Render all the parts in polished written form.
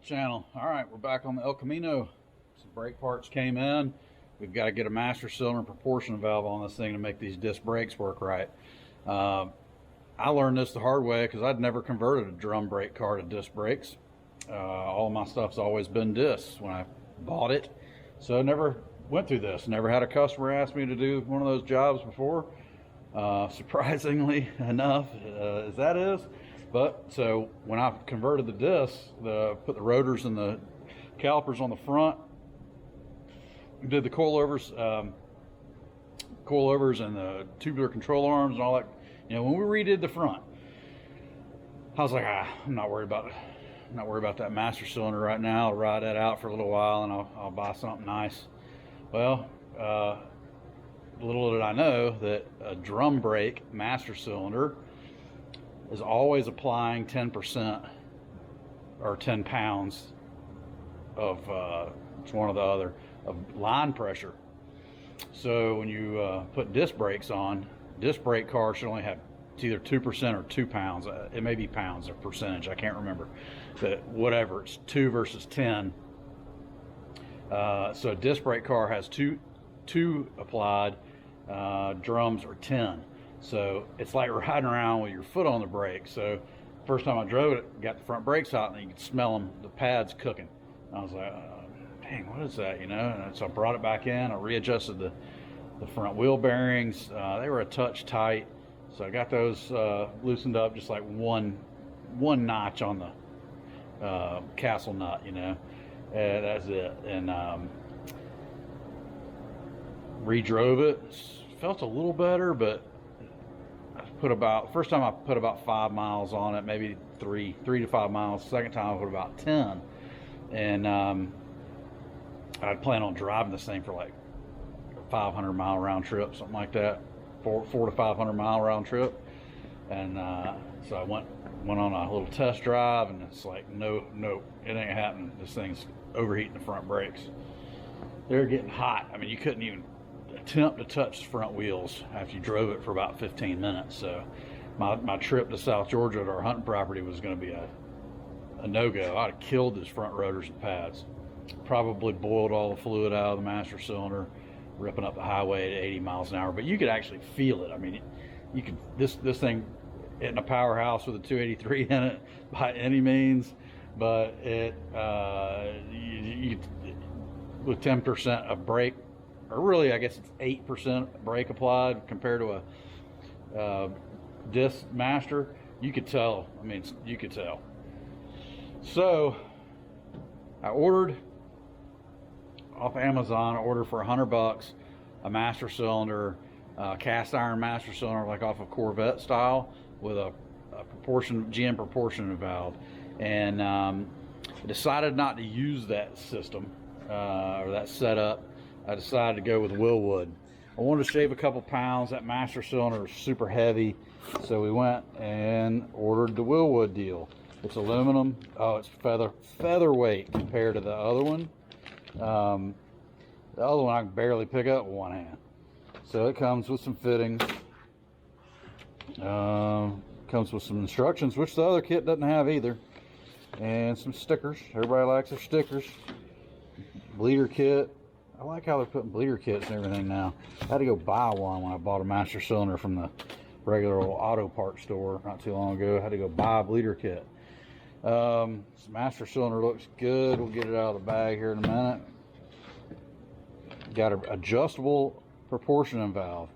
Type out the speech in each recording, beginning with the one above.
Channel. All right, we're back on the El Camino. Some brake parts came in. We've got to get a master cylinder proportion valve on this thing to make these disc brakes work right. I learned this the hard way because I'd never converted a drum brake car to disc brakes. All of my stuff's always been discs when I bought it, so I never went through this. Never had a customer ask me to do one of those jobs before. Surprisingly enough, as that is. But so when I converted the discs, put the rotors and the calipers on the front, did the coilovers and the tubular control arms and all that. You know, when we redid the front, I was like, I'm not worried about that master cylinder right now. I'll ride that out for a little while and I'll buy something nice. Well, little did I know that a drum brake master cylinder is always applying 10% or 10 pounds of it's one or the other of line pressure. So when you put disc brakes on, disc brake cars should only have, it's either 2% or 2 pounds. It may be pounds or percentage, I can't remember, but whatever, it's 2 versus 10. So a disc brake car has two applied, drums are 10. So it's like riding around with your foot on the brake. So first time I drove it, got the front brakes out and you could smell them, the pads cooking. I was like, dang, what is that, you know? And so I brought it back in, I readjusted the front wheel bearings. They were a touch tight. So I got those loosened up, just like one notch on the castle nut, you know, and that's it. And redrove it, felt a little better, but first time I put about 5 miles on it, maybe three to 5 miles. Second time I put about 10. And I'd plan on driving this thing for like 500 mile round trip, something like that, 400 to 500 mile round trip. And so I went on a little test drive, and it's like, no, it ain't happening. This thing's overheating the front brakes. They're getting hot. I mean, you couldn't even attempt to touch the front wheels after you drove it for about 15 minutes. So my trip to South Georgia at our hunting property was going to be a no-go. I'd have killed these front rotors and pads. Probably boiled all the fluid out of the master cylinder, ripping up the highway at 80 miles an hour. But you could actually feel it. I mean, you could, this thing isn't a powerhouse with a 283 in it by any means, but it with 10% of brake, or really I guess it's 8% brake applied compared to a disc master, you could tell. I mean, you could tell. So I ordered off Amazon, for $100 a master cylinder, cast iron master cylinder, like off of Corvette style, with a GM proportion valve. And I decided not to use that system or that setup. I decided to go with Wilwood. I wanted to shave a couple pounds. That master cylinder is super heavy, so we went and ordered the Wilwood deal. It's aluminum. Oh, it's featherweight compared to the other one. The other one I can barely pick up with one hand. So it comes with some fittings. Comes with some instructions, which the other kit doesn't have either, and some stickers. Everybody likes their stickers. Bleeder kit. I like how they're putting bleeder kits and everything now. I had to go buy one when I bought a master cylinder from the regular old auto parts store not too long ago. I had to go buy a bleeder kit. This master cylinder looks good. We'll get it out of the bag here in a minute. Got an adjustable proportion valve.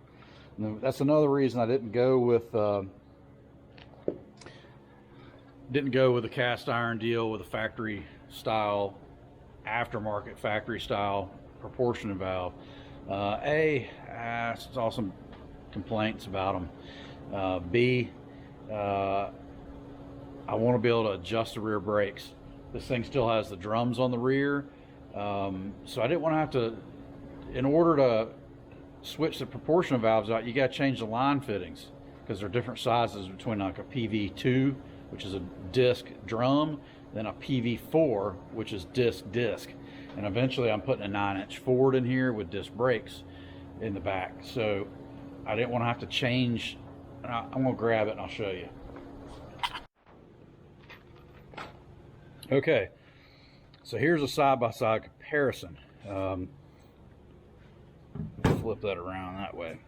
And that's another reason I didn't go with the cast iron deal with a factory style, aftermarket factory style proportion valve. I saw some complaints about them. B, I want to be able to adjust the rear brakes. This thing still has the drums on the rear, so I didn't want to have to, in order to switch the proportion valves out, you got to change the line fittings, because there are different sizes between like a PV2, which is a disc drum, then a PV4, which is disc. And eventually I'm putting a 9-inch Ford in here with disc brakes in the back. So I didn't want to have to change. I'm going to grab it and I'll show you. Okay, So here's a side-by-side comparison. Flip that around that way.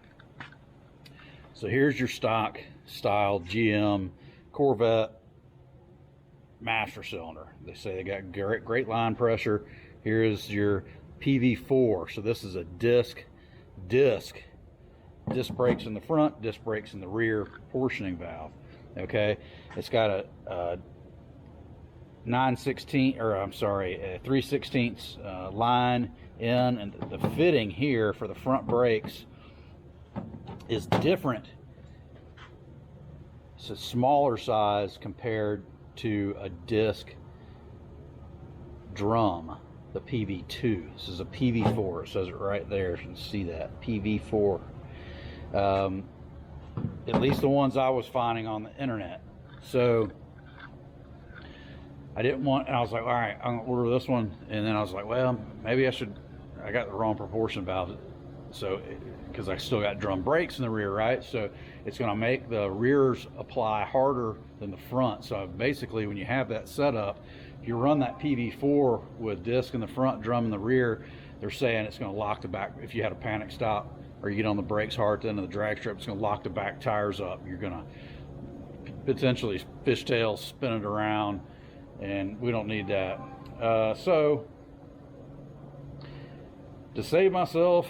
So here's your stock style GM Corvette master cylinder. They say they got great line pressure. Here is your PV4. So this is a disc brakes in the front, disc brakes in the rear, proportioning valve. Okay, it's got a 3/16 line in, and the fitting here for the front brakes is different. It's a smaller size compared to a disc drum, the PV2. This is a PV4. It says it right there. You can see that PV4. At least the ones I was finding on the internet. So I didn't want, and I was like, all right, I'm gonna order this one. And then I was like, well, maybe I got the wrong proportion valve. So, because I still got drum brakes in the rear, right? So it's gonna make the rears apply harder than the front. So basically, when you have that setup, if you run that PV4 with disc in the front, drum in the rear, they're saying it's gonna lock the back. If you had a panic stop or you get on the brakes hard at the end of the drag strip, it's gonna lock the back tires up. You're gonna potentially fishtail, spin it around, and we don't need that. So to save myself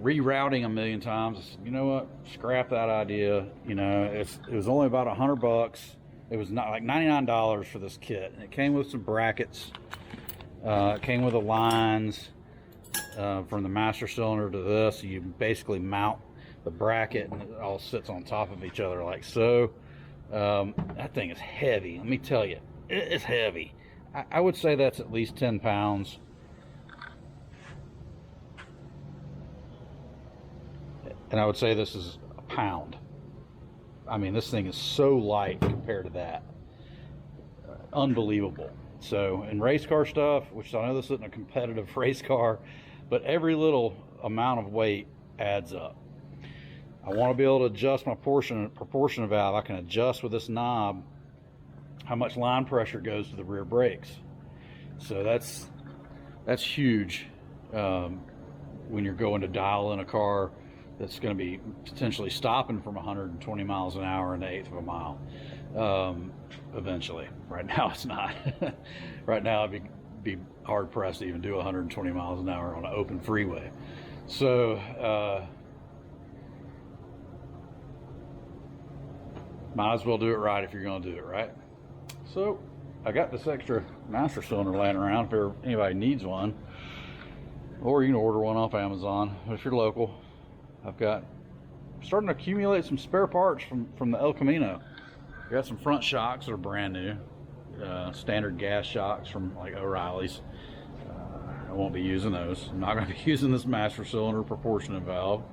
rerouting a million times, you know what, scrap that idea. You know, it was only about $100. It was not like $99 for this kit, and it came with some brackets. It came with the lines from the master cylinder to this. You basically mount the bracket and it all sits on top of each other like so. That thing is heavy, let me tell you. It's heavy. I would say that's at least 10 pounds. And I would say this is a pound. I mean, this thing is so light compared to that. Unbelievable. So in race car stuff, which I know this isn't a competitive race car, but every little amount of weight adds up. I want to be able to adjust my proportion valve. I can adjust with this knob how much line pressure goes to the rear brakes. So that's huge when you're going to dial in a car that's going to be potentially stopping from 120 miles an hour in an eighth of a mile eventually. Right now it's not. Right now I'd be hard pressed to even do 120 miles an hour on an open freeway. So might as well do it right if you're going to do it right. So I got this extra master cylinder laying around if anybody needs one, or you can order one off Amazon if you're local. I'm starting to accumulate some spare parts from the El Camino. I got some front shocks that are brand new, standard gas shocks from like O'Reilly's. I won't be using those. I'm not going to be using this master cylinder proportionate valve.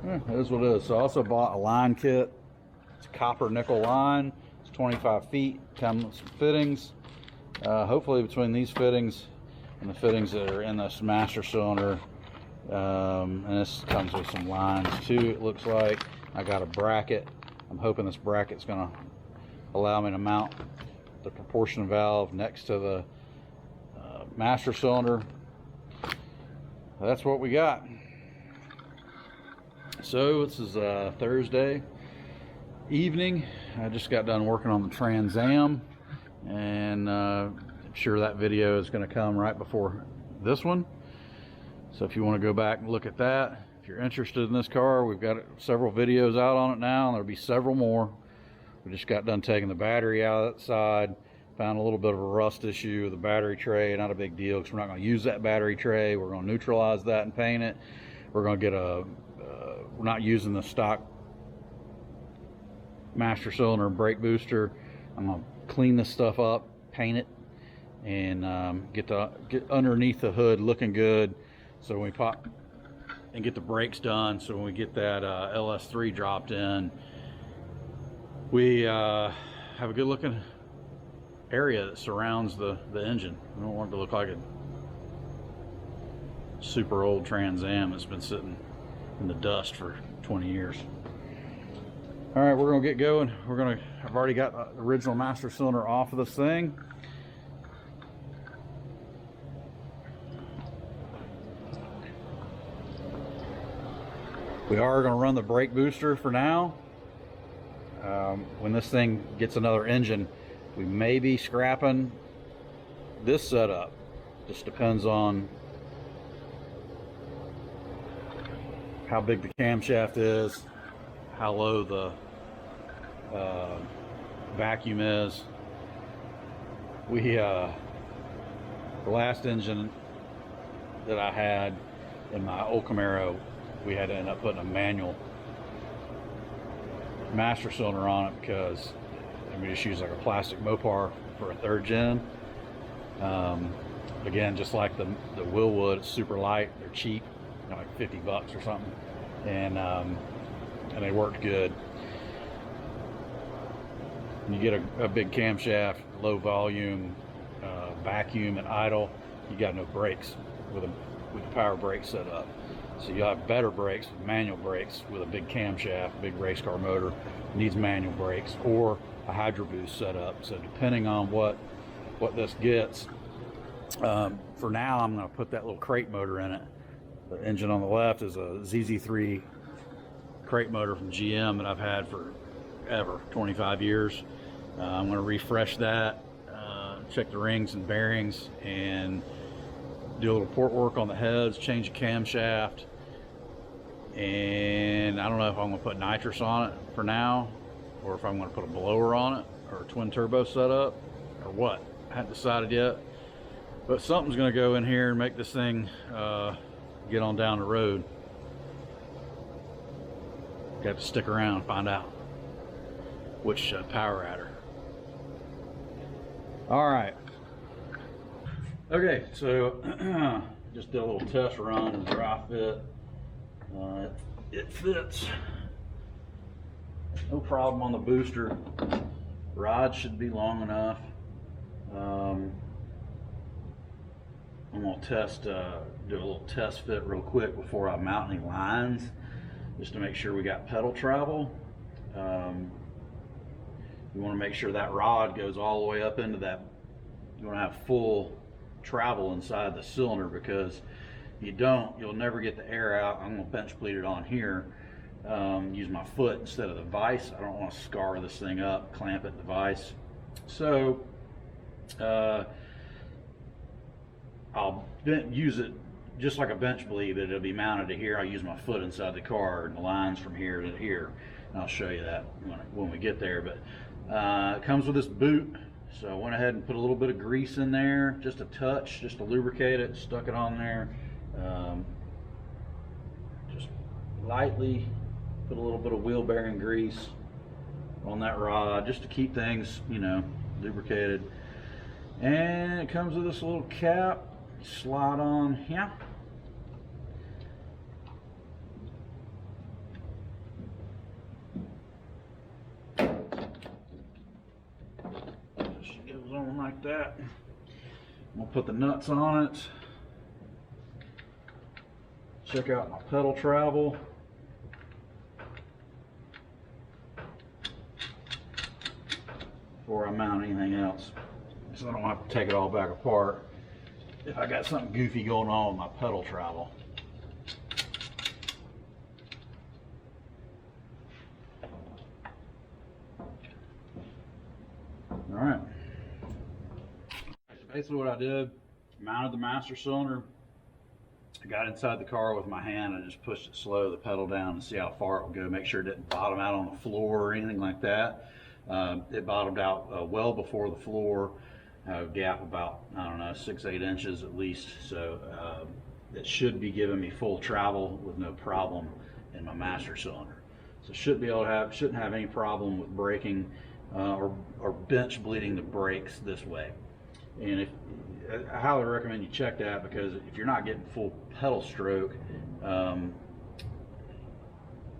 It is what it is. So I also bought a line kit. It's a copper nickel line. It's 25 feet. Comes with some fittings. Hopefully between these fittings and the fittings that are in this master cylinder, and this comes with some lines too, it looks like. I got a bracket. I'm hoping this bracket's going to allow me to mount the proportion valve next to the master cylinder. That's what we got. So this is Thursday evening. I just got done working on the Trans Am, and I'm sure that video is going to come right before this one. So if you want to go back and look at that, if you're interested in this car, we've got several videos out on it now, and there'll be several more. We just got done taking the battery out of that side. Found a little bit of a rust issue with the battery tray. Not a big deal, because we're not going to use that battery tray. We're going to neutralize that and paint it. We're going to get we're not using the stock master cylinder brake booster. I'm going to clean this stuff up, paint it, and get underneath the hood looking good. So when we pop and get the brakes done, so when we get that LS3 dropped in, we have a good looking area that surrounds the engine. We don't want it to look like a super old Trans Am that's been sitting in the dust for 20 years. All right, we're gonna get going. I've already got the original master cylinder off of this thing. We are gonna run the brake booster for now. When this thing gets another engine, we may be scrapping this setup. Just depends on how big the camshaft is, how low the vacuum is. The last engine that I had in my old Camaro, we had to end up putting a manual master cylinder on it because we just used like a plastic Mopar for a 3rd gen. Again, just like the Wilwood, it's super light, they're cheap, you know, like 50 bucks or something, and they worked good. When you get a big camshaft, low volume, vacuum and idle, you got no brakes with the power brake setup. So you have better brakes, manual brakes with a big camshaft, big race car motor, needs manual brakes, or a hydro boost setup. So depending on what this gets, for now I'm going to put that little crate motor in it. The engine on the left is a ZZ3 crate motor from GM that I've had for ever, 25 years. I'm going to refresh that, check the rings and bearings, and do a little port work on the heads, change the camshaft, and I don't know if I'm going to put nitrous on it for now, or if I'm going to put a blower on it, or a twin turbo setup, or what. I haven't decided yet, but something's going to go in here and make this thing get on down the road. Got to stick around and find out which power adder. All right. Okay, so just did a little test run and dry fit. It fits. No problem on the booster. Rod should be long enough. I'm gonna do a little test fit real quick before I mount any lines, just to make sure we got pedal travel. You want to make sure that rod goes all the way up into that. You want to have full travel inside the cylinder, because if you don't, you'll never get the air out. I'm going to bench bleed it on here. Use my foot instead of the vise. I don't want to scar this thing up, clamp it the vise. So I'll use it just like a bench bleed, but it'll be mounted to here. I'll use my foot inside the car and the lines from here to here. And I'll show you that when we get there. But it comes with this boot. So I went ahead and put a little bit of grease in there, just a touch, just to lubricate it, stuck it on there. Just lightly put a little bit of wheel bearing grease on that rod, just to keep things, you know, lubricated. And it comes with this little cap, slide on here. Just goes on like that. I'm gonna put the nuts on it. Check out my pedal travel. Before I mount anything else, so I don't have to take it all back apart if I got something goofy going on with my pedal travel. All right. So basically what I did, mounted the master cylinder. I got inside the car with my hand and just pushed it slow, the pedal down, and see how far it would go. Make sure it didn't bottom out on the floor or anything like that. It bottomed out well before the floor, gap about, I don't know, 6-8 inches at least. So it should be giving me full travel with no problem in my master cylinder. So should be able to shouldn't have any problem with braking or bench bleeding the brakes this way. And I highly recommend you check that, because if you're not getting full pedal stroke, and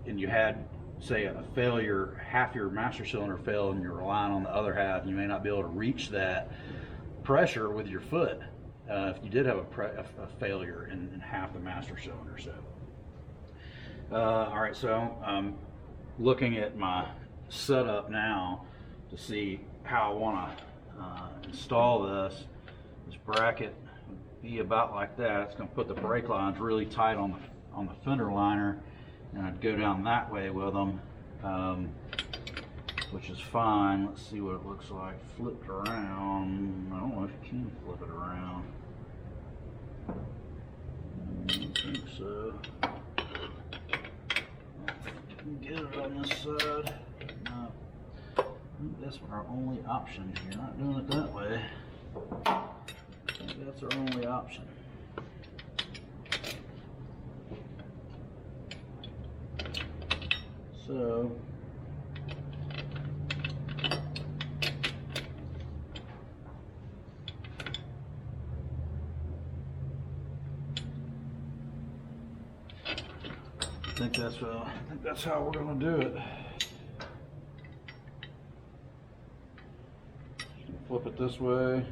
you had, say, a failure, half your master cylinder failed and you're relying on the other half, you may not be able to reach that pressure with your foot if you did have a failure in half the master cylinder. So all right, so looking at my setup now to see how I want to install this. This bracket would be about like that. It's going to put the brake lines really tight on the fender liner, and I'd go down that way with them, which is fine. Let's see what it looks like flipped around. I don't know if you can flip it around. I don't think so. Get it on this side. No. I think that's our only option here. Not doing it that way. I think that's our only option. So I think that's how we're going to do it. You can flip it this way.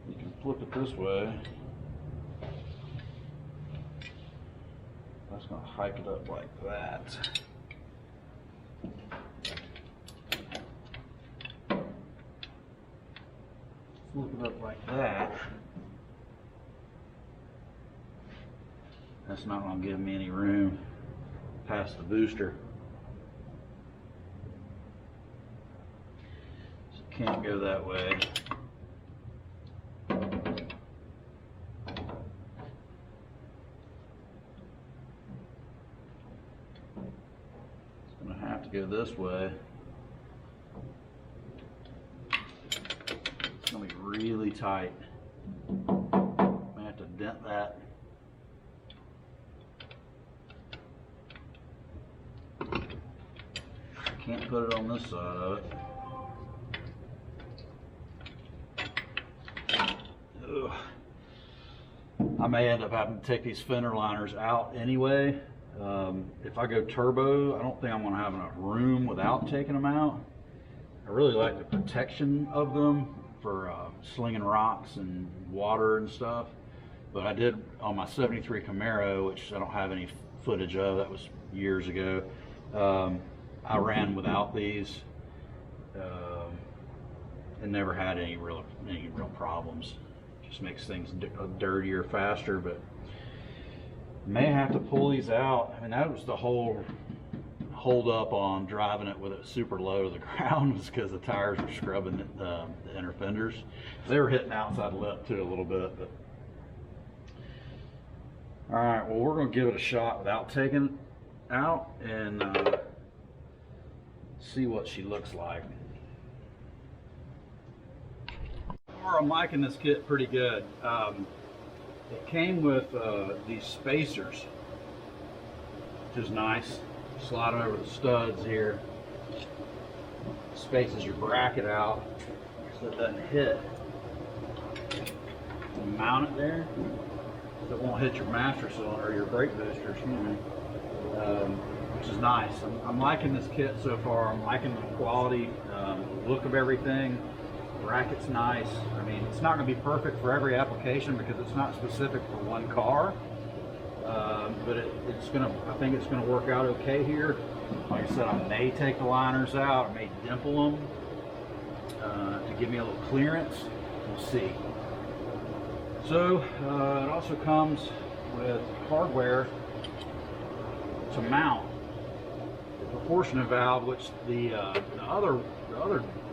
You can flip it this way. That's going to hike it up like that. Flip it up like that. That's not going to give me any room past the booster. So can't go that way. It's going to have to go this way. It's going to be really tight. I have to dent that. Can't put it on this side of it. Ugh. I may end up having to take these fender liners out anyway. If I go turbo, I don't think I'm going to have enough room without taking them out. I really like the protection of them for slinging rocks and water and stuff. But I did on my 73 Camaro, which I don't have any footage of, that was years ago. I ran without these and never had any real problems. Just makes things dirtier faster, but may have to pull these out. I mean, that was the whole hold up on driving it with it super low to the ground, was because the tires were scrubbing the inner fenders. They were hitting outside lip too a little bit. But all right, well, we're going to give it a shot without taking it out and see what she looks like. I'm liking this kit pretty good. It came with these spacers, which is nice. Slide them over the studs here. Spaces your bracket out so it doesn't hit. You mount it there so it won't hit your master cylinder or your brake booster, which is nice. I'm liking this kit so far. I'm liking the quality, look of everything. The bracket's nice. I mean, it's not going to be perfect for every application because it's not specific for one car, but it's going to. I think it's going to work out okay here. Like I said, I may take the liners out. I may dimple them to give me a little clearance. We'll see. So it also comes with hardware to mount the proportionate valve, which the other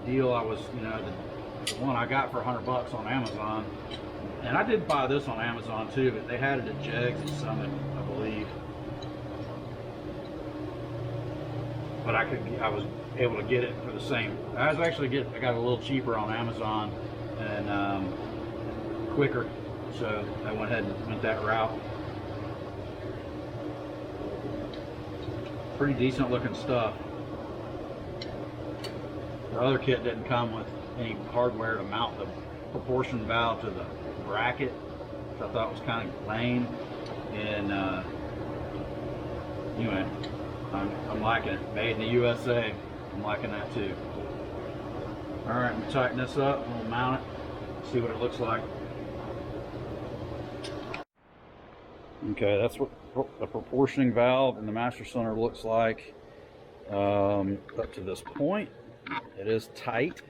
deal I was, the one I got for $100 on Amazon, and I did buy this on Amazon too, but they had it at Jegs at Summit, I believe. But I was able to get it for the same. I got it a little cheaper on Amazon and quicker, so I went ahead and went that route. Pretty decent looking stuff. The other kit didn't come with any hardware to mount the proportion valve to the bracket, which I thought was kind of lame. And anyway, I'm liking it. Made in the USA. I'm liking that too. All right, I'm gonna tighten this up and we'll mount it. See what it looks like. Okay, that's what the proportioning valve in the master cylinder looks like. up to this point. It is tight.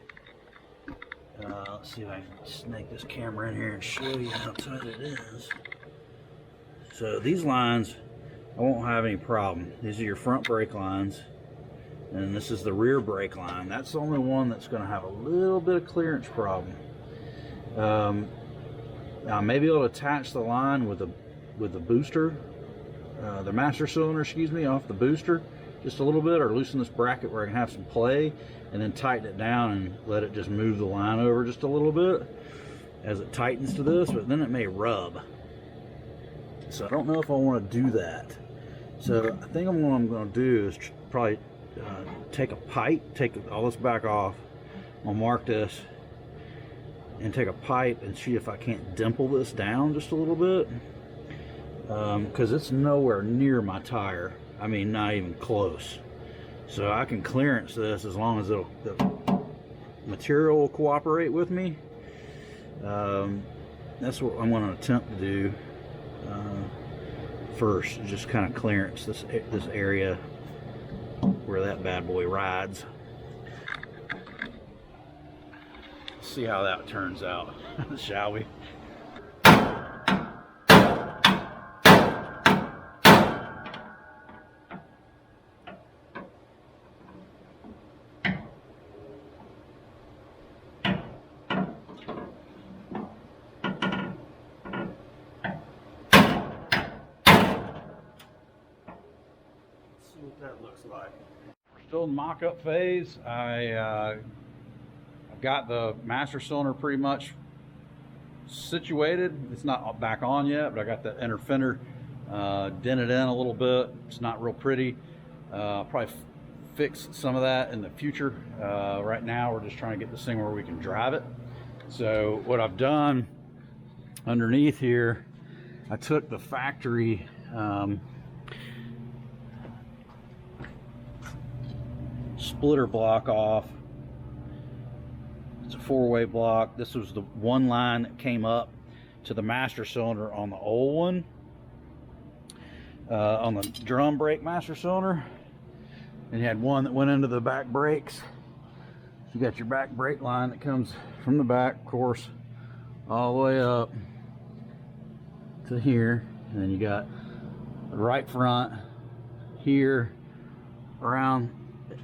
Let's see if I can snake this camera in here and show you how tight it is. So these lines, I won't have any problem. These are your front brake lines, and this is the rear brake line. That's the only one that's going to have a little bit of clearance problem. I may be able to attach the line with the booster, the master cylinder, excuse me, off the booster just a little bit, or loosen this bracket where I can have some play, and then tighten it down and let it just move the line over just a little bit as it tightens to this, but then it may rub. So I don't know if I want to do that. So I think what I'm going to do is probably take a pipe, take all this back off. I'll mark this and take a pipe and see if I can't dimple this down just a little bit, because it's nowhere near my tire. I mean, not even close. So I can clearance this as long as the material will cooperate with me. That's what I'm going to attempt to do first. Just kind of clearance this area where that bad boy rides. See how that turns out, shall we? What that looks like. We're still in mock-up phase. I've got the master cylinder pretty much situated. It's not back on yet, but I got the inner fender dented in a little bit. It's not real pretty. I'll probably fix some of that in the future. Right now we're just trying to get this thing where we can drive it. So what I've done underneath here, I took the factory splitter block off. It's a 4-way block. This was the one line that came up to the master cylinder on the old one, on the drum brake master cylinder, and you had one that went into the back brakes. You got your back brake line that comes from the back, of course, all the way up to here, and then you got the right front here, around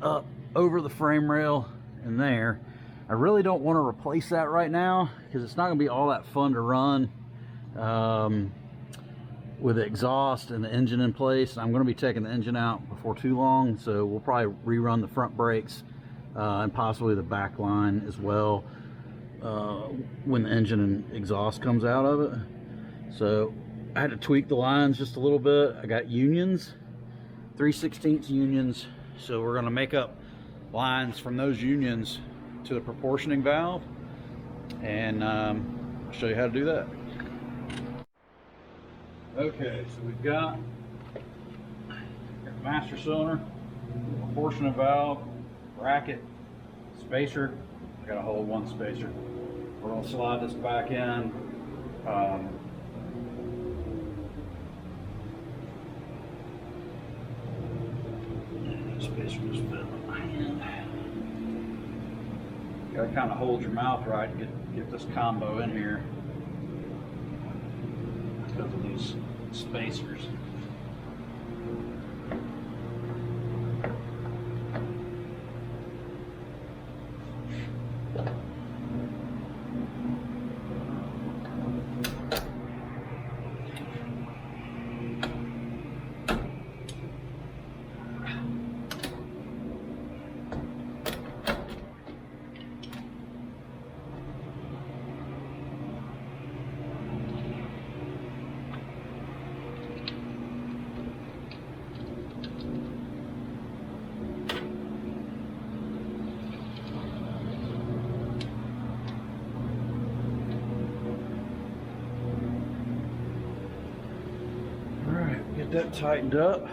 up over the frame rail and there. I really don't want to replace that right now because it's not going to be all that fun to run with the exhaust and the engine in place. I'm going to be taking the engine out before too long, so we'll probably rerun the front brakes and possibly the back line as well when the engine and exhaust comes out of it. So I had to tweak the lines just a little bit. I got unions, 3/16 unions, so we're going to make up lines from those unions to the proportioning valve, and I'll show you how to do that. Okay, so we've got the master cylinder, proportioning valve, bracket, spacer. I got to hold one spacer. We're going to slide this back in. Spacer just fell in my hand. You gotta kind of hold your mouth right to get this combo in here because of these spacers. Get that tightened up.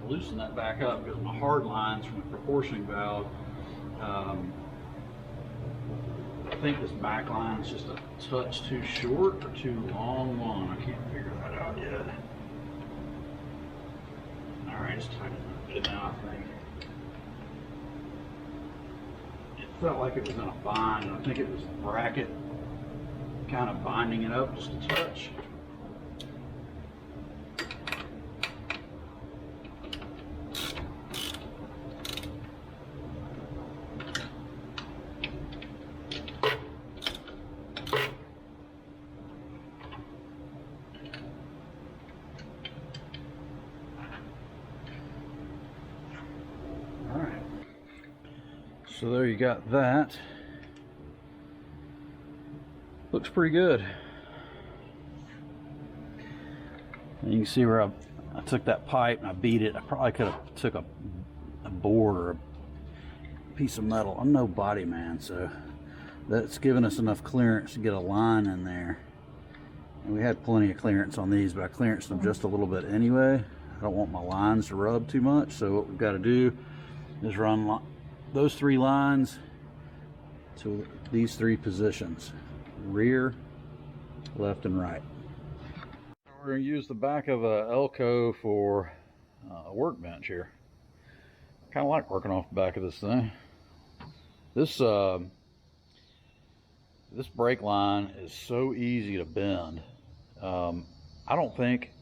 Loosen that back up because my hard lines from the proportioning valve, I think this back line is just a touch too short or too long one. I can't figure that out yet. All right, just tighten it a bit now, I think. It felt like it was in a bind. I think it was a bracket kind of binding it up just a touch. So there you got that. Looks pretty good. And you can see where I took that pipe and I beat it. I probably could have took a board or a piece of metal. I'm no body man, so that's given us enough clearance to get a line in there. And we had plenty of clearance on these, but I clearanced them just a little bit anyway. I don't want my lines to rub too much, so what we've got to do is run those 3 lines to these 3 positions: rear, left, and right. We're going to use the back of a Elco for a workbench here. I kind of like working off the back of this thing. This brake line is so easy to bend. I don't think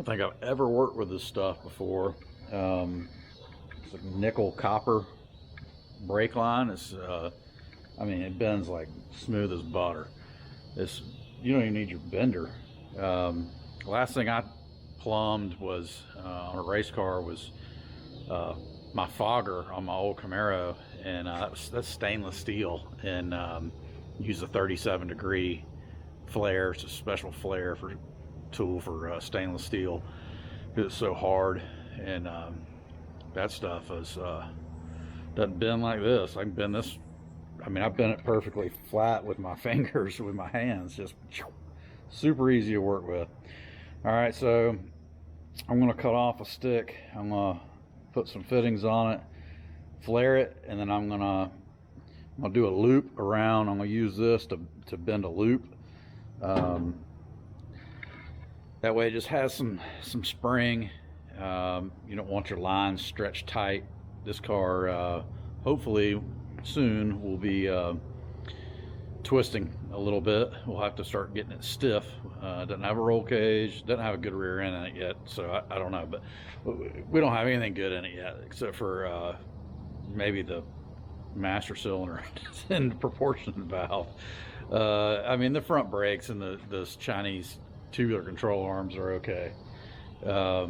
I've ever worked with this stuff before. It's a nickel copper brake line. It's I mean, it bends like smooth as butter. You don't even need your bender. Last thing I plumbed was on a race car was my fogger on my old Camaro, and that's stainless steel, and use a 37-degree flare. It's a special flare tool for stainless steel because it's so hard, and that stuff doesn't bend like this. I can bend this. I mean, I've bent it perfectly flat with my fingers, with my hands, just super easy to work with. All right, so I'm gonna cut off a stick. I'm gonna put some fittings on it, flare it, and then I'm gonna do a loop around. I'm gonna use this to bend a loop. That way it just has some spring. You don't want your lines stretched tight. This car hopefully soon will be twisting a little bit. We'll have to start getting it stiff. Doesn't have a roll cage, doesn't have a good rear end in it yet, so I don't know, but we don't have anything good in it yet except for maybe the master cylinder and the proportion valve. I mean, the front brakes and those Chinese tubular control arms are okay, but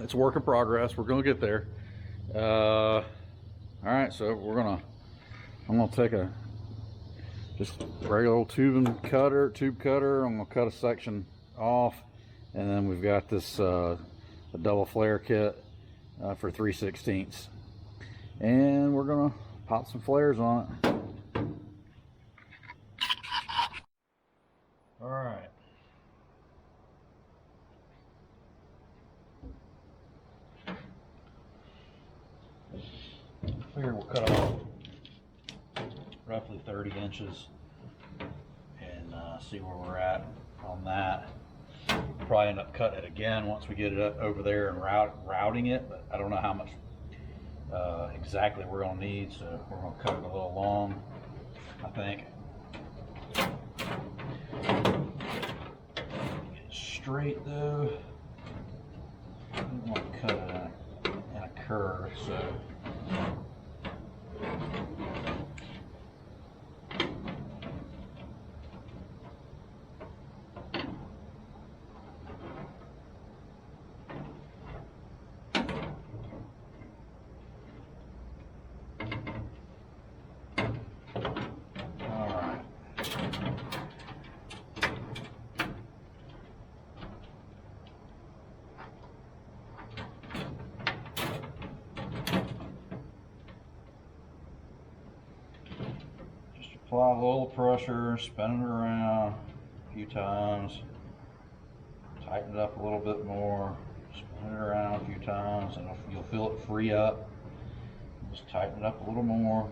it's a work in progress. We're gonna get there. All right, so I'm gonna take just regular old tube cutter. I'm gonna cut a section off, and then we've got this a double flare kit for 3/16, and we're gonna pop some flares on it. All right. I figure we'll cut off roughly 30 inches and see where we're at on that. probably end up cutting it again once we get it over there and routing it, but I don't know how much exactly we're gonna need, so we're gonna cut it a little long, I think. Get it straight though. I don't want to cut it in a curve, so. Apply a little pressure, spin it around a few times, tighten it up a little bit more, spin it around a few times, and you'll feel it free up. Just tighten it up a little more.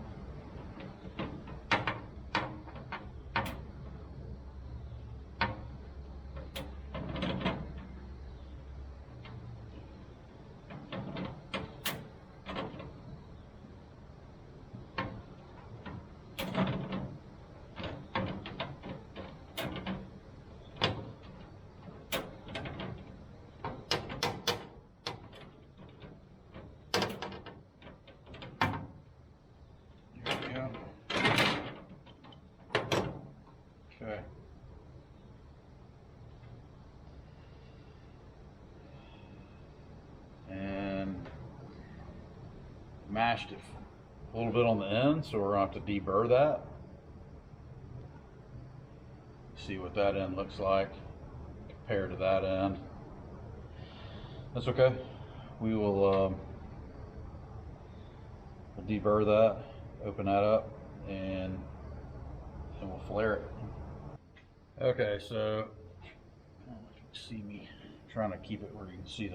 Okay. And mashed it a little bit on the end, so we're going to have to deburr that. See what that end looks like compared to that end. That's okay. We will we'll deburr that, open that up, and we'll flare it. Okay, so I don't know if you can see me trying to keep it where you can see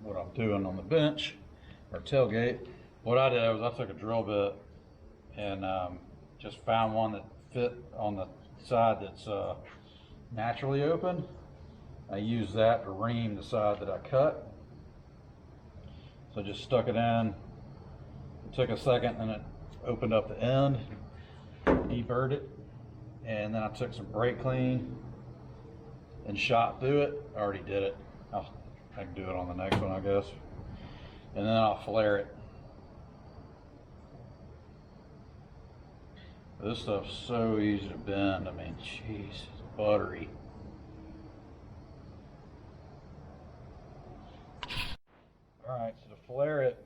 what I'm doing on the bench or tailgate. What I did was I took a drill bit and just found one that fit on the side that's naturally open. I used that to ream the side that I cut. So I just stuck it in. It took a second and it opened up the end, deburred it. And then I took some brake clean and shot through it. I already did it. I can do it on the next one, I guess. And then I'll flare it. This stuff's so easy to bend. I mean, jeez, it's buttery. All right, so to flare it,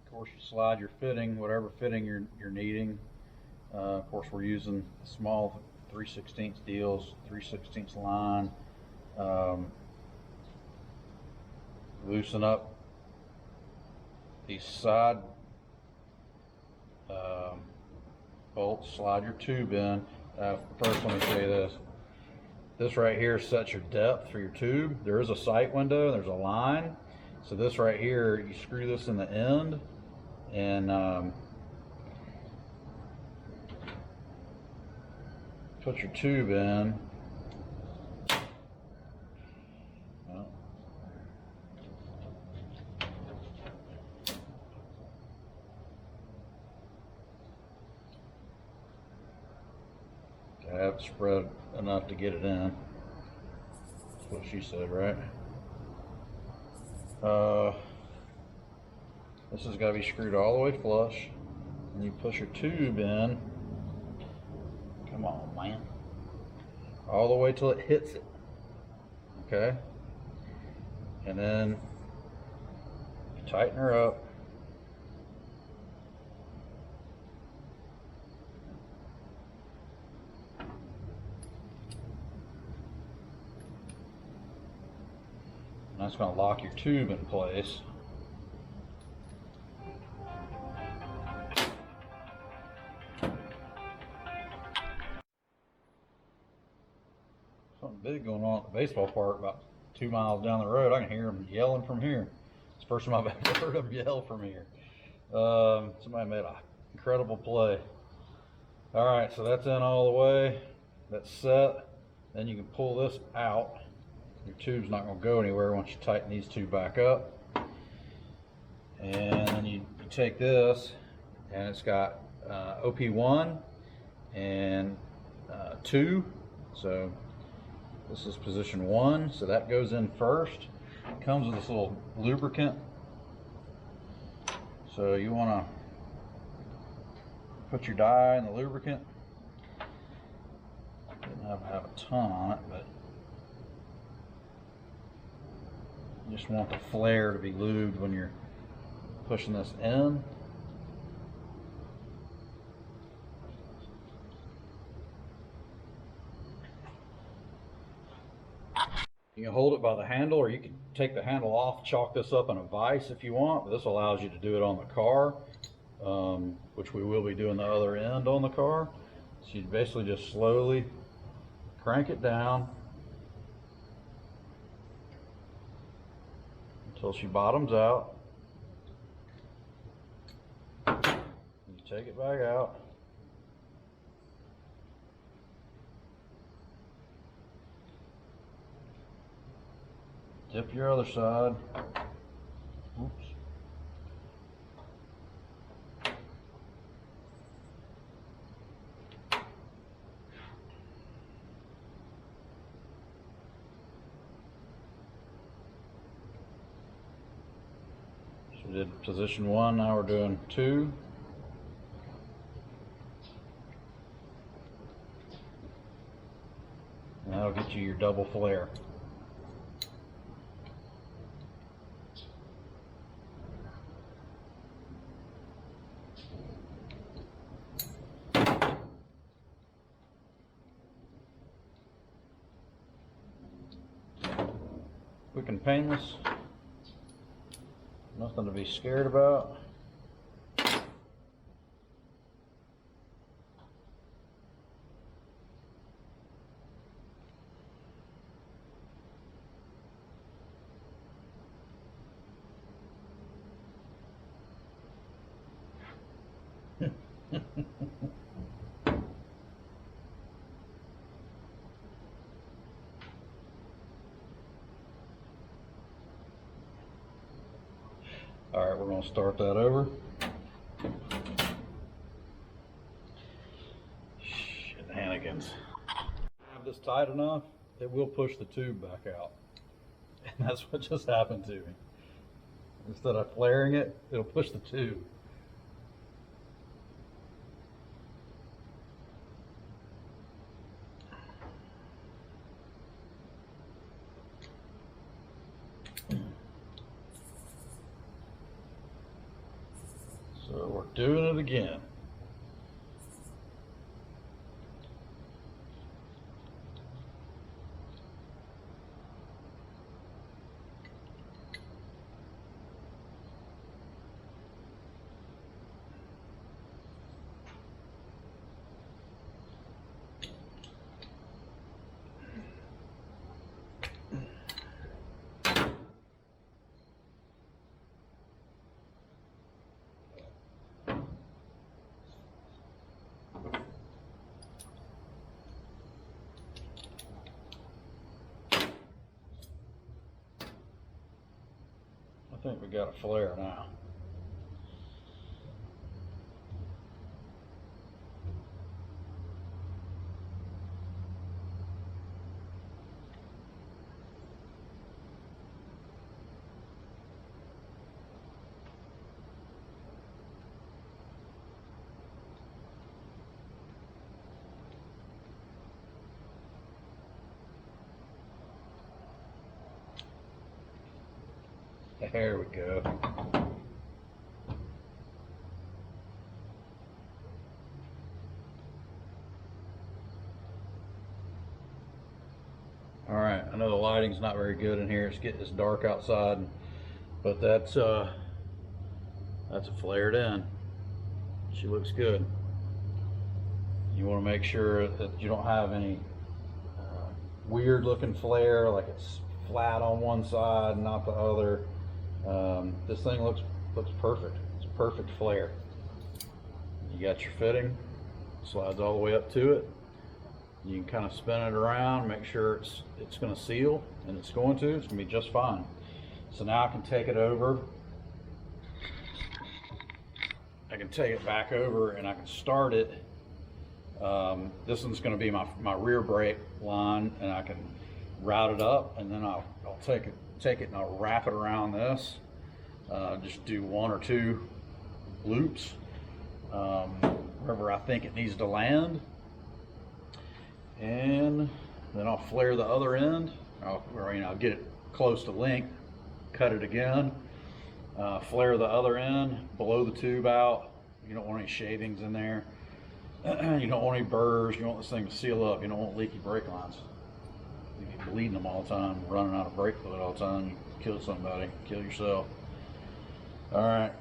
of course, you slide your fitting, whatever fitting you're needing. Of course, we're using small 3/16 deals, 3/16 line. Loosen up these side bolts, slide your tube in. First, let me show you this. This right here sets your depth for your tube. There is a sight window, there's a line. So this right here, you screw this in the end and put your tube in. Well, I have it spread enough to get it in. That's what she said, right? This has got to be screwed all the way flush, and you push your tube in. Come on, man. All the way till it hits it. Okay? And then you tighten her up. And that's going to lock your tube in place. Something big going on at the baseball park about 2 miles down the road. I can hear them yelling from here. It's the first time I've ever heard them yell from here. Somebody made an incredible play. All right, so that's in all the way. That's set. Then you can pull this out your tube's not going to go anywhere once you tighten these two back up. And then you take this, and it's got OP1 and 2. So this is position 1, so that goes in first. It comes with this little lubricant. So you want to put your dye in the lubricant. Didn't have a ton on it, but you just want the flare to be lubed when you're pushing this in. You can hold it by the handle, or you can take the handle off, chalk this up in a vise if you want, but this allows you to do it on the car, which we will be doing the other end on the car. So you basically just slowly crank it down until she bottoms out. You take it back out. Dip your other side. Oops. So we did position 1, now we're doing 2. And that'll get you your double flare. Quick and painless, nothing to be scared about. All right, we're going to start that over. Shenanigans. Have this tight enough, it will push the tube back out. And that's what just happened to me. Instead of flaring it, it'll push the tube. So we're doing it again. I think we got a flare now. There we go. All right, I know the lighting's not very good in here. It's dark outside, but that's a flared in. She looks good. You want to make sure that you don't have any weird looking flare, like it's flat on one side and not the other. This thing looks perfect. It's a perfect flare. You got your fitting, slides all the way up to it. You can kind of spin it around, make sure it's going to seal, and it's going to be just fine. So now I can take it over. I can take it back over and I can start it. This one's going to be my rear brake line, and I can route it up, and then I'll take it and I'll wrap it around this. Just do 1 or 2 loops wherever I think it needs to land, and then I'll flare the other end. I'll get it close to length, cut it again, flare the other end, blow the tube out. You don't want any shavings in there. You don't want any burrs. You want this thing to seal up. You don't want leaky brake lines. You be bleeding them all the time, running out of brake fluid all the time. You kill somebody, kill yourself. All right.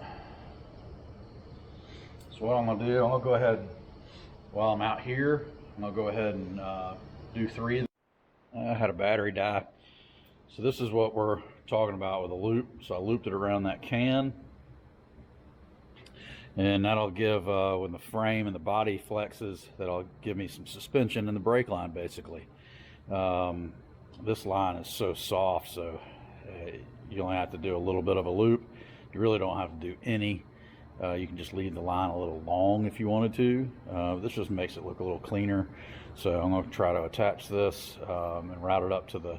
So what I'm gonna do, I'm gonna go ahead, while I'm out here, I'm gonna go ahead and do 3. I had a battery die. So this is what we're talking about with a loop. So I looped it around that can, and that'll give, when the frame and the body flexes, that'll give me some suspension in the brake line, basically. This line is so soft, so you only have to do a little bit of a loop. You really don't have to do any. You can just leave the line a little long if you wanted to. This just makes it look a little cleaner. So I'm going to try to attach this and route it up to the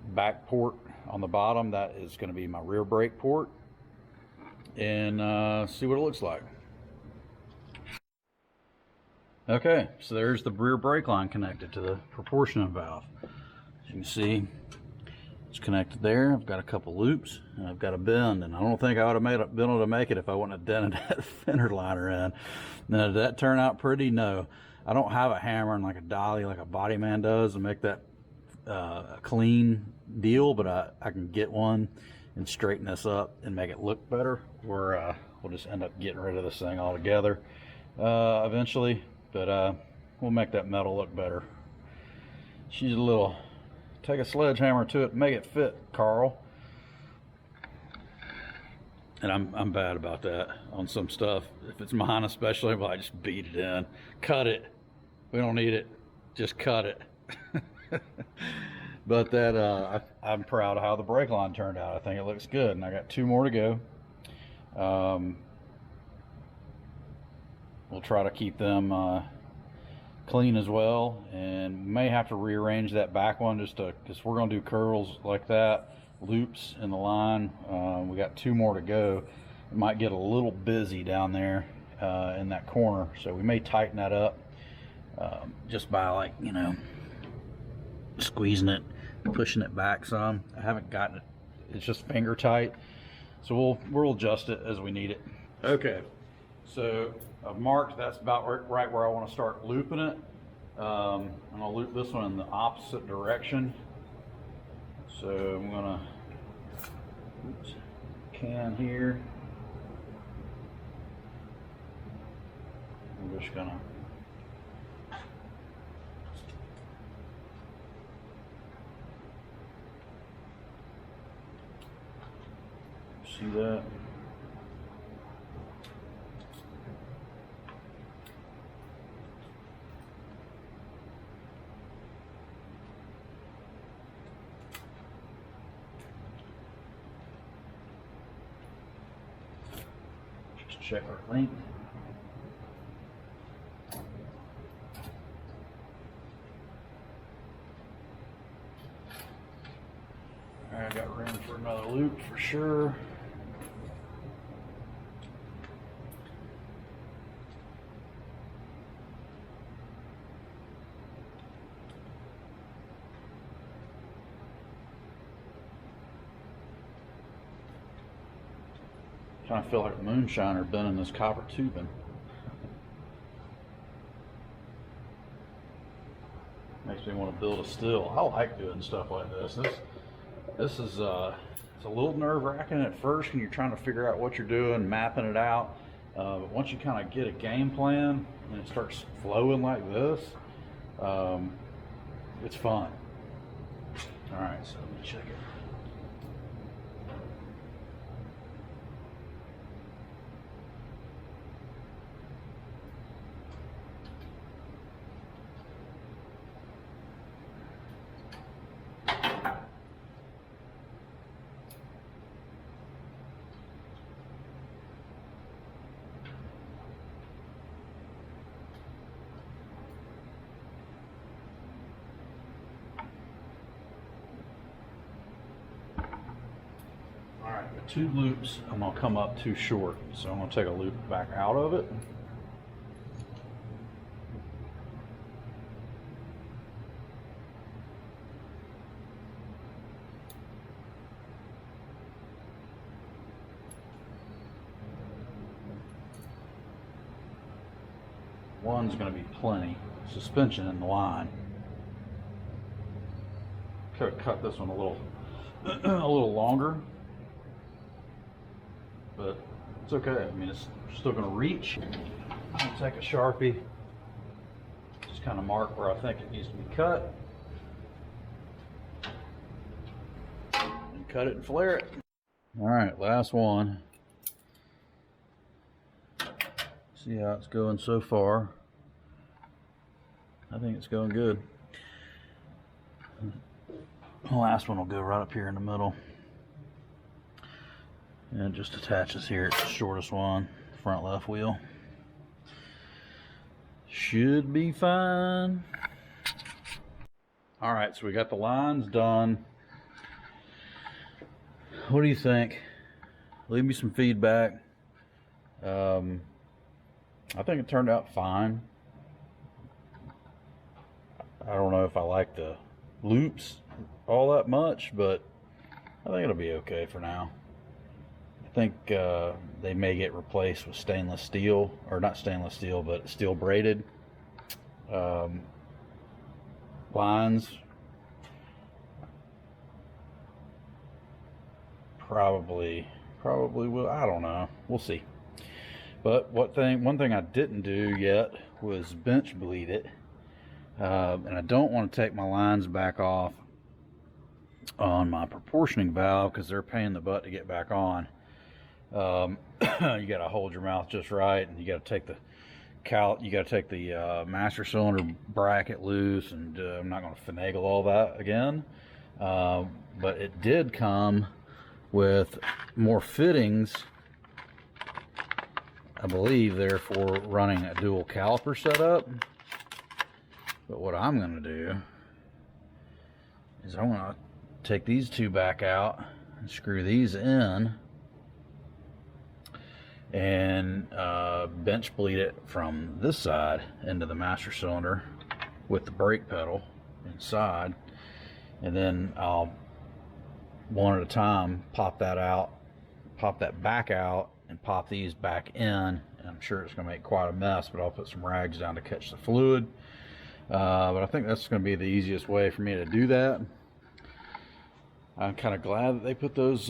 back port on the bottom. That is going to be my rear brake port, and see what it looks like. Okay, so there's the rear brake line connected to the proportionate valve. As you can see, it's connected there. I've got a couple loops, and I've got a bend, and I don't think I would have been able to make it if I wouldn't have dented that fender liner in. Now, did that turn out pretty? No. I don't have a hammer and like a dolly like a body man does to make that a clean deal, but I can get one and straighten this up and make it look better, or we'll just end up getting rid of this thing altogether eventually, but we'll make that metal look better. She's a little, take a sledgehammer to it, make it fit, Carl. And I'm bad about that on some stuff. If it's mine especially, well, I just beat it in. Cut it. We don't need it. Just cut it. But that I'm proud of how the brake line turned out. I think it looks good, and I got 2 more to go. We'll try to keep them clean as well, and may have to rearrange that back one just to, because we're going to do curls like that, loops in the line. We got 2 more to go. It might get a little busy down there in that corner, so we may tighten that up just by, like, you know, squeezing it, pushing it back some. I haven't gotten it, it's just finger tight, so we'll adjust it as we need it. Okay, so I've marked that's about right where I want to start looping it. I'm going to loop this one in the opposite direction. So I'm going to can here. I'm just going to see that. Just check our length. All right, I got room for another loop for sure. I feel like a moonshiner bending this copper tubing. Makes me want to build a still. I like doing stuff like this. This is it's a little nerve-wracking at first when you're trying to figure out what you're doing, mapping it out. But once you kind of get a game plan and it starts flowing like this, it's fun. All right, so let me check it. 2 loops, I'm gonna come up too short. So I'm gonna take a loop back out of it. One's going to be plenty. Suspension in the line. Could have cut this one a little, a little longer, but it's okay. I mean, it's still going to reach. I'm going to take a Sharpie, just kind of mark where I think it needs to be cut, and cut it and flare it. All right, last one. See how it's going so far. I think it's going good. The last one will go right up here in the middle. And it just attaches here. It's the shortest one, front left wheel. Should be fine. All right, so we got the lines done. What do you think? Leave me some feedback. I think it turned out fine. I don't know if I like the loops all that much, but I think it'll be okay for now. I think they may get replaced with stainless steel, or not stainless steel, but steel braided lines. Probably will. I don't know. We'll see. But one thing I didn't do yet was bench bleed it. And I don't want to take my lines back off on my proportioning valve because they're a pain in the butt to get back on. You got to hold your mouth just right, and you got to take the master cylinder bracket loose, and I'm not going to finagle all that again. But it did come with more fittings, I believe, therefore running a dual caliper setup. But what I'm going to do is I'm going to take these 2 back out and screw these in and bench bleed it from this side into the master cylinder with the brake pedal inside, and then I'll one at a time pop that back out and pop these back in. And I'm sure it's going to make quite a mess, but I'll put some rags down to catch the fluid. But I think that's going to be the easiest way for me to do that. I'm kind of glad that they put those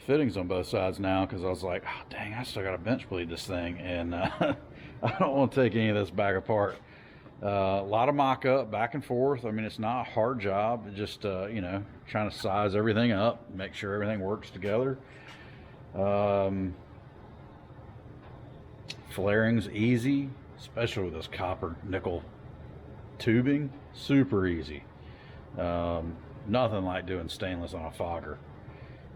fittings on both sides now, because I was like, oh, dang, I still got to bench bleed this thing, and I don't want to take any of this back apart. A lot of mock-up back and forth. I mean, it's not a hard job. It's just you know, trying to size everything up, make sure everything works together. Flaring's easy, especially with this copper nickel tubing. Super easy. Nothing like doing stainless on a fogger.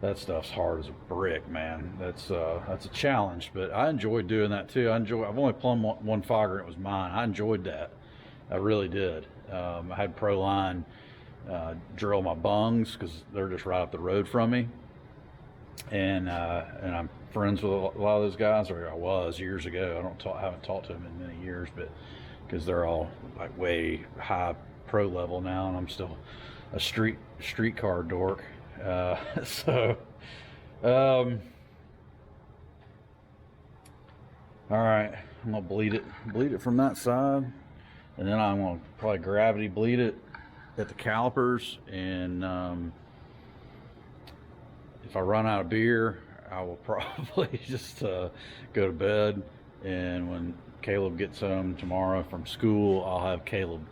That stuff's hard as a brick, man. That's a challenge, but I enjoyed doing that too. I've only plumbed one fogger, and it was mine. I enjoyed that. I really did. I had Proline drill my bungs because they're just right up the road from me, and I'm friends with a lot of those guys, or I was years ago. I haven't talked to them in many years, but because they're all like way high pro level now, and I'm still a streetcar dork. So all right, I'm gonna bleed it from that side, and then I'm gonna probably gravity bleed it at the calipers, and if I run out of beer, I will probably just go to bed, and when Caleb gets home tomorrow from school, I'll have Caleb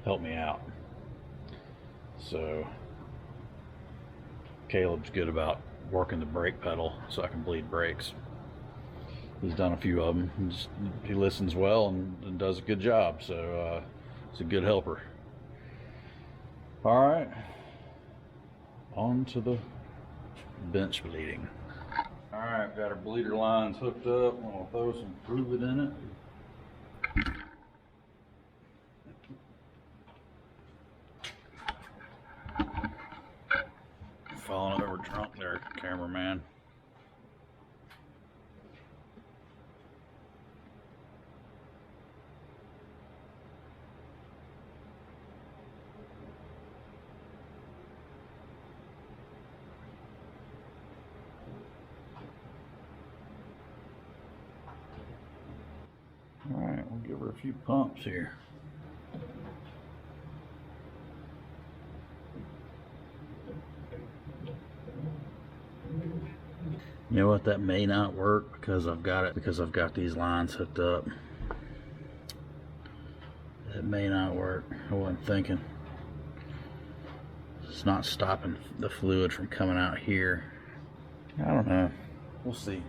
help me out. So Caleb's good about working the brake pedal so I can bleed brakes. He's done a few of them. He listens well and does a good job, so he's a good helper. All right, on to the bench bleeding. All right, got our bleeder lines hooked up. I'm gonna throw some fluid in it. falling over drunk there, cameraman. All right, we'll give her a few pumps here. You know what, that may not work because I've got these lines hooked up. It may not work. I wasn't thinking. It's not stopping the fluid from coming out here. I don't know. We'll see.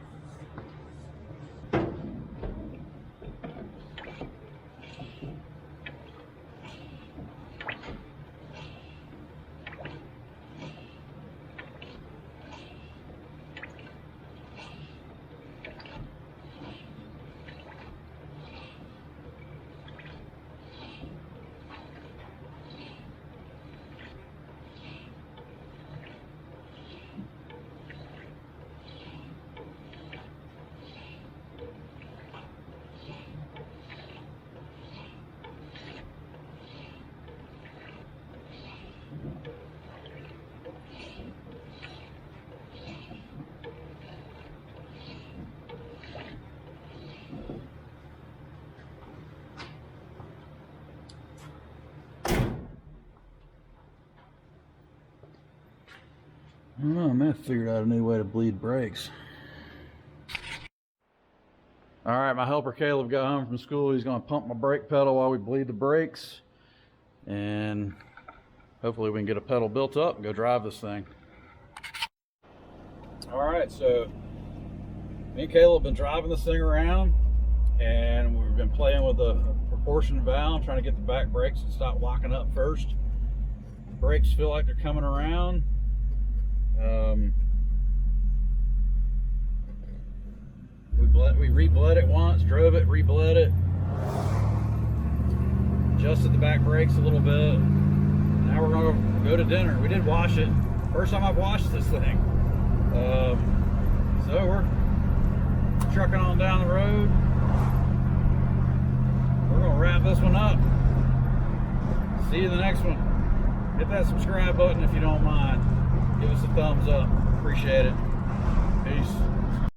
I don't know, I may have figured out a new way to bleed brakes. All right, my helper Caleb got home from school. He's gonna pump my brake pedal while we bleed the brakes. And hopefully we can get a pedal built up and go drive this thing. All right, so me and Caleb have been driving this thing around, and we've been playing with the proportion valve, trying to get the back brakes to stop locking up first. The brakes feel like they're coming around. We re-bled it once, drove it, re-bled it, adjusted the back brakes a little bit. Now we're gonna go to dinner. We did wash it. First time I've washed this thing. So we're trucking on down the road. We're gonna wrap this one up. See you in the next one. Hit that subscribe button if you don't mind. Give us a thumbs up. Appreciate it. Peace.